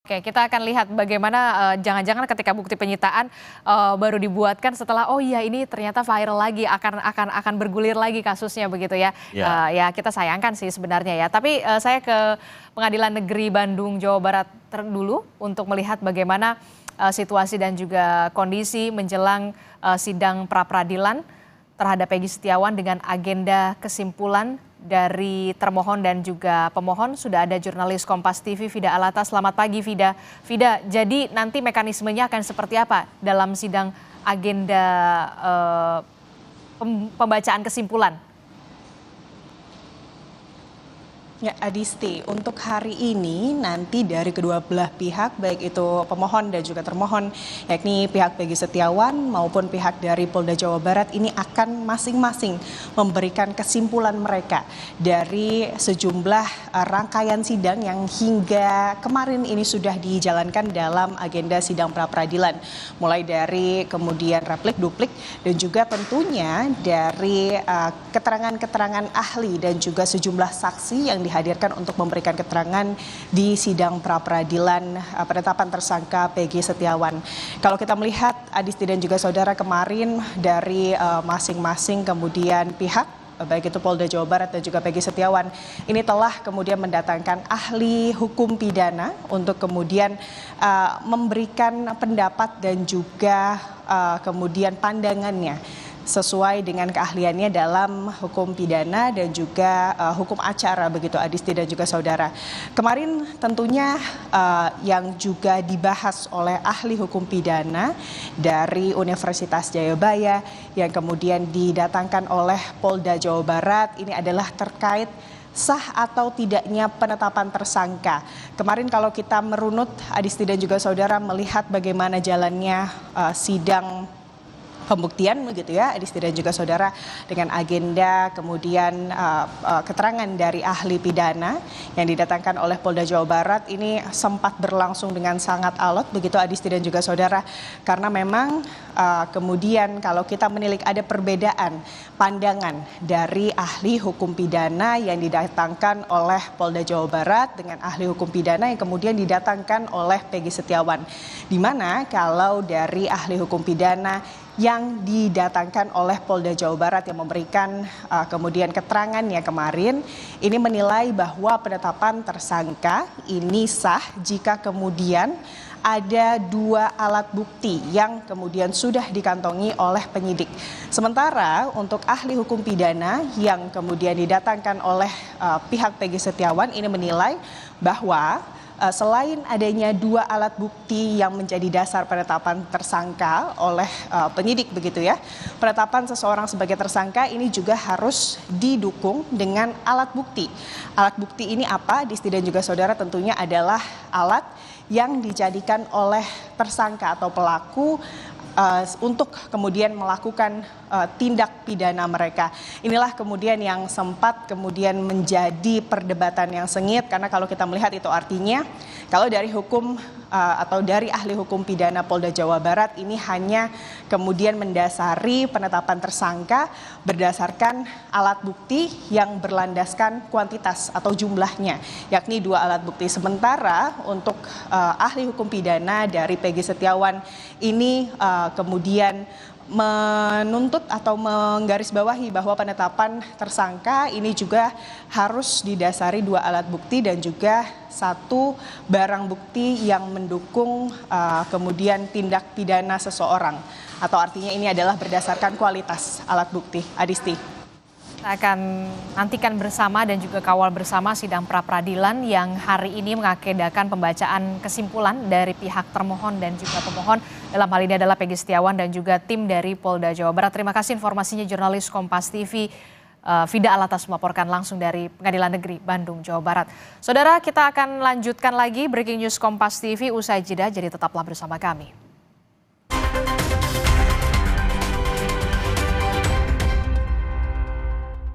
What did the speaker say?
Oke, kita akan lihat bagaimana jangan-jangan ketika bukti penyitaan baru dibuatkan setelah oh iya ini ternyata viral lagi akan bergulir lagi kasusnya begitu ya. Ya. Ya kita sayangkan sih sebenarnya ya. Tapi saya ke Pengadilan Negeri Bandung Jawa Barat dulu untuk melihat bagaimana situasi dan juga kondisi menjelang sidang pra-peradilan terhadap Peggy Setiawan dengan agenda kesimpulan dari termohon dan juga pemohon. Sudah ada jurnalis Kompas TV Vida Alata. Selamat pagi Vida. Vida, jadi nanti mekanismenya akan seperti apa dalam sidang agenda pembacaan kesimpulan? Ya, Adisti, untuk hari ini nanti dari kedua belah pihak, baik itu pemohon dan juga termohon, yakni pihak Peggy Setiawan maupun pihak dari Polda Jawa Barat, ini akan masing-masing memberikan kesimpulan mereka dari sejumlah rangkaian sidang yang hingga kemarin ini sudah dijalankan dalam agenda sidang pra-peradilan. Mulai dari kemudian replik, duplik, dan juga tentunya dari keterangan-keterangan ahli dan juga sejumlah saksi yang dihadirkan untuk memberikan keterangan di sidang pra-peradilan penetapan tersangka Peggy Setiawan. Kalau kita melihat Adisti dan juga saudara, kemarin dari masing-masing kemudian pihak, baik itu Polda Jawa Barat dan juga Peggy Setiawan, ini telah kemudian mendatangkan ahli hukum pidana untuk kemudian memberikan pendapat dan juga kemudian pandangannya sesuai dengan keahliannya dalam hukum pidana dan juga hukum acara, begitu Adisti dan juga saudara. Kemarin tentunya yang juga dibahas oleh ahli hukum pidana dari Universitas Jayabaya yang kemudian didatangkan oleh Polda Jawa Barat ini adalah terkait sah atau tidaknya penetapan tersangka. Kemarin kalau kita merunut Adisti dan juga saudara melihat bagaimana jalannya sidang pembuktian begitu ya Adisti dan juga saudara, dengan agenda kemudian keterangan dari ahli pidana yang didatangkan oleh Polda Jawa Barat ini sempat berlangsung dengan sangat alot begitu Adisti dan juga saudara, karena memang kemudian kalau kita menilik ada perbedaan pandangan dari ahli hukum pidana yang didatangkan oleh Polda Jawa Barat dengan ahli hukum pidana yang kemudian didatangkan oleh Peggy Setiawan, di mana kalau dari ahli hukum pidana yang didatangkan oleh Polda Jawa Barat yang memberikan kemudian keterangannya kemarin, ini menilai bahwa penetapan tersangka ini sah jika kemudian ada dua alat bukti yang kemudian sudah dikantongi oleh penyidik. Sementara untuk ahli hukum pidana yang kemudian didatangkan oleh pihak Peggy Setiawan ini menilai bahwa selain adanya dua alat bukti yang menjadi dasar penetapan tersangka oleh penyidik begitu ya, penetapan seseorang sebagai tersangka ini juga harus didukung dengan alat bukti. Alat bukti ini apa? Adisti dan juga saudara, tentunya adalah alat yang dijadikan oleh tersangka atau pelaku untuk kemudian melakukan tindak pidana mereka. Inilah kemudian yang sempat kemudian menjadi perdebatan yang sengit, karena kalau kita melihat itu artinya kalau dari hukum atau dari ahli hukum pidana Polda Jawa Barat ini hanya kemudian mendasari penetapan tersangka berdasarkan alat bukti yang berlandaskan kuantitas atau jumlahnya, yakni dua alat bukti. Sementara untuk ahli hukum pidana dari Peggy Setiawan ini kemudian menuntut atau menggarisbawahi bahwa penetapan tersangka ini juga harus didasari dua alat bukti dan juga satu barang bukti yang mendukung kemudian tindak pidana seseorang, atau artinya ini adalah berdasarkan kualitas alat bukti. Adisti. Kita akan nantikan bersama dan juga kawal bersama sidang pra-peradilan yang hari ini mengagendakan pembacaan kesimpulan dari pihak termohon dan juga pemohon. Dalam hal ini adalah Peggy Setiawan dan juga tim dari Polda Jawa Barat. Terima kasih informasinya jurnalis Kompas TV Vida Alata melaporkan langsung dari Pengadilan Negeri Bandung, Jawa Barat. Saudara, kita akan lanjutkan lagi Breaking News Kompas TV usai jeda, jadi tetaplah bersama kami.